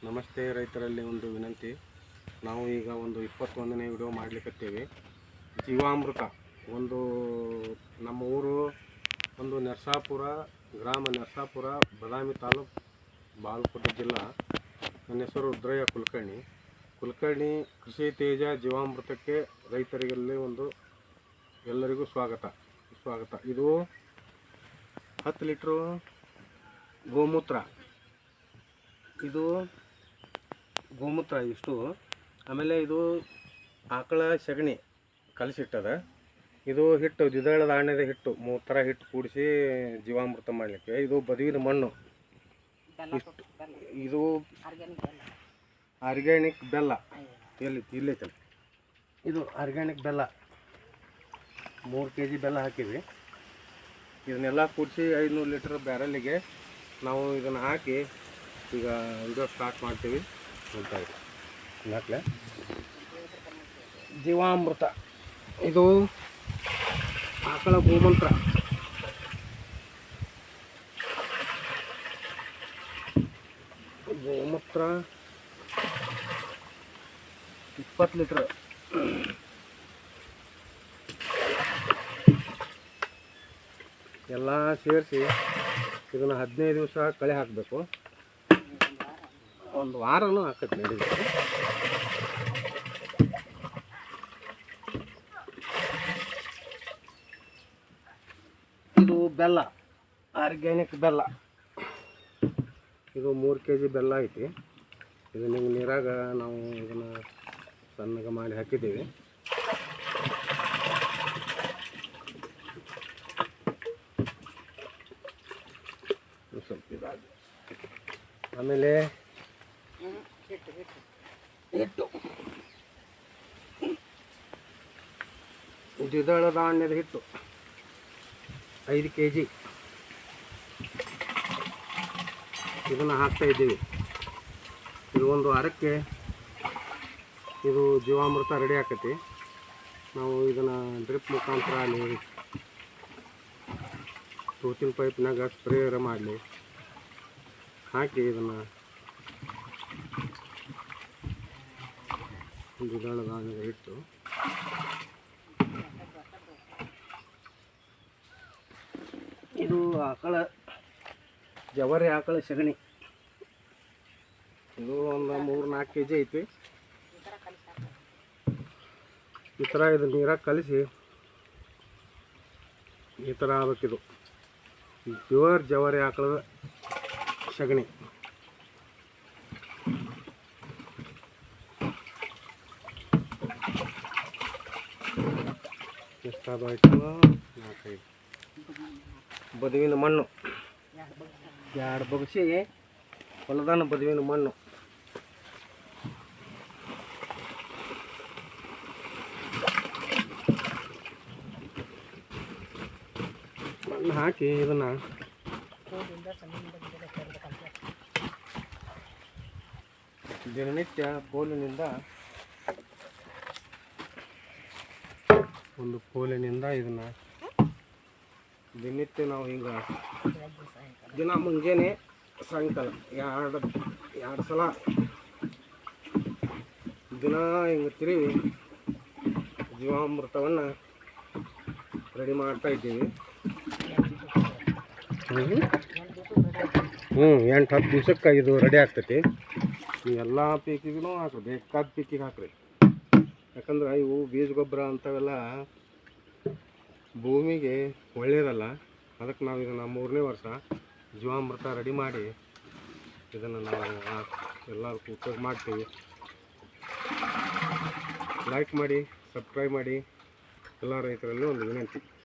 ನಮಸ್ತೆ. ರೈತರಲ್ಲಿ ಒಂದು ವಿನಂತಿ. ನಾವು ಈಗ ಒಂದು 21ನೇ ವಿಡಿಯೋ ಮಾಡಲಿಕ್ಕತ್ತೇವೆ. ಜೀವಾಮೃತ ಒಂದು ನಮ್ಮ ಊರು ಒಂದು ನರಸಾಪುರ ಗ್ರಾಮ, ನರಸಾಪುರ ಬದಾಮಿ ತಾಲೂಕು, ಬಾಗಲಕೋಟೆ ಜಿಲ್ಲಾ. ನನ್ನ ಹೆಸರು ರುದ್ರಯ್ಯ ಕುಲಕರ್ಣಿ. ಕೃಷಿ ತೇಜ ಜೀವಾಮೃತಕ್ಕೆ ರೈತರಿಗೆಲ್ಲ ಎಲ್ಲರಿಗೂ ಸ್ವಾಗತ. ಇದು 10 ಲೀಟ್ರು ಗೋಮೂತ್ರ. ಇದು ಗೋಮೂತ್ರ ಇಷ್ಟು. ಆಮೇಲೆ ಇದು ಆಕಳ ಸಗಣಿ ಕಲಸಿಟ್ಟದ. ಇದು ಹಿಟ್ಟು, ದ್ವಿದಳ ಧಾನ್ಯದ ಹಿಟ್ಟು, 3 ಥರ ಹಿಟ್ಟು ಕೂಡಿಸಿ ಜೀವಾಮೃತ ಮಾಡಲಿಕ್ಕೆ. ಇದು ಬದುವಿನ ಮಣ್ಣು ಇಷ್ಟು. ಇದು ಆರ್ಗ್ಯಾನಿಕ್ ಬೆಲ್ಲ. ಇಲ್ಲೈತಲ್ಲ, ಇದು ಆರ್ಗ್ಯಾನಿಕ್ ಬೆಲ್ಲ. 3 kg ಬೆಲ್ಲ ಹಾಕಿವಿ. ಇದನ್ನೆಲ್ಲ ಕೂಡಿಸಿ 500 ಲೀಟ್ರ್ ಬ್ಯಾರಲ್ಲಿಗೆ ನಾವು ಇದನ್ನು ಹಾಕಿ ಈಗ ವಿಡಿಯೋ ಸ್ಟಾರ್ಟ್ ಮಾಡ್ತೀವಿ. ನೋಡ್ತಾ ಇರಿ. ನಾಲ್ಕಲೆ ಜೀವಾಮೃತ. ಇದು ಆಕಳ ಗೋಮೂತ್ರ. ಗೋಮೂತ್ರ 20 ಲೀಟ್ರ್. ಎಲ್ಲ ಸೇರಿಸಿ ಇದನ್ನು 15 ದಿವಸ ಕಳೆ ಹಾಕಬೇಕು. ಒಂದು ವಾರನೂ ಹಾಕತ್ತೆ ನಡೀಬೇಕು. ಇದು ಬೆಲ್ಲ, ಆರ್ಗ್ಯಾನಿಕ್ ಬೆಲ್ಲ. ಇದು 3 kg ಬೆಲ್ಲ ಐತಿ. ಇದು ನಿಮ್ಗೆ ನೀರಾಗ ನಾವು ಇದನ್ನು ಸಣ್ಣಗೆ ಮಾಡಿ ಹಾಕಿದ್ದೀವಿ. ಸ್ವಲ್ಪ ಇದಾಗಿ ಆಮೇಲೆ ಹಿಟ್ಟು, ದ್ವಿದಳ ಧಾನ್ಯದ ಹಿಟ್ಟು 5 kg. ಇದನ್ನು ಹಾಕ್ತಾ ಇದ್ದೀವಿ. ಇದು ಒಂದು ವಾರಕ್ಕೆ ಇದು ಜೀವಾಮೃತ ರೆಡಿ ಆಕತಿ. ನಾವು ಇದನ್ನು ಡ್ರಿಪ್ ಮುಖಾಂತರ ಅಲ್ಲಿ ತೂತಿನ ಪೈಪ್ನಾಗ ಸ್ಪ್ರೇಯರ್ ಮಾಡಲಿ ಹಾಕಿ ಇದನ್ನು ದ್ವಿದಳ ಧಾನ್ಯದ ಹಿಟ್ಟು. ಇದು ಆಕಳ ಜವಾರಿ ಆಕಳ ಸಗಣಿ. ಇದು ಒಂದು 3-4 kg ಐತಿ. ಈ ಥರ ಇದು ನೀರಾಗ ಕಲಿಸಿ ಈ ಥರ ಆಗಬೇಕಿದು. ಪ್ಯೂರ್ ಜವಾರಿ ಆಕಳದ ಸಗಣಿ. ಎಷ್ಟಾದಾಯ್ತು? 4-5. ಬದುವಿನ ಮಣ್ಣು 2 ಬಗ್ಸಿ ಹೊಲದಾನ ಬದುವಿನ ಮಣ್ಣು. ಮಣ್ಣು ಹಾಕಿ ಇದನ್ನು ದಿನನಿತ್ಯ ಪೋಲಿನಿಂದ ಇದನ್ನು ದಿನನಿತ್ಯ ನಾವು ಹಿಂಗೆ ದಿನ ಮುಂಜಾನೆ ಸಾಯಂಕಾಲ 2 ಸಲ ದಿನ ಹಿಂಗೆ ತಿರುವಿ ಜೀವಾಮೃತವನ್ನು ರೆಡಿ ಮಾಡ್ತಾ ಇದ್ದೀವಿ. 8-10 ದಿವಸಕ್ಕೆ ಇದು ರೆಡಿ ಆಗ್ತೈತಿ. ಎಲ್ಲ ಪೀಕಿಗೂ ಹಾಕ್ರಿ, ಬೇಕಾದ ಪೀಕಿಗೆ ಹಾಕ್ರಿ. ಯಾಕಂದ್ರೆ ಇವು ಬೀಜ ಗೊಬ್ಬರ ಅಂಥವೆಲ್ಲ ಭೂಮಿಗೆ ಒಳ್ಳೆಯದಲ್ಲ. ಅದಕ್ಕೆ ನಾವು ಇದನ್ನು 3ನೇ ವರ್ಷ ಜೀವಾಮೃತ ರೆಡಿ ಮಾಡಿ ಇದನ್ನು ನಾವು ಎಲ್ಲರಿಗೂ ಉಪಯೋಗ ಮಾಡ್ತೀವಿ. ಲೈಕ್ ಮಾಡಿ, ಸಬ್ಸ್ಕ್ರೈಬ್ ಮಾಡಿ. ಎಲ್ಲ ರೈತರಲ್ಲಿ ಒಂದು ವಿನಂತಿ.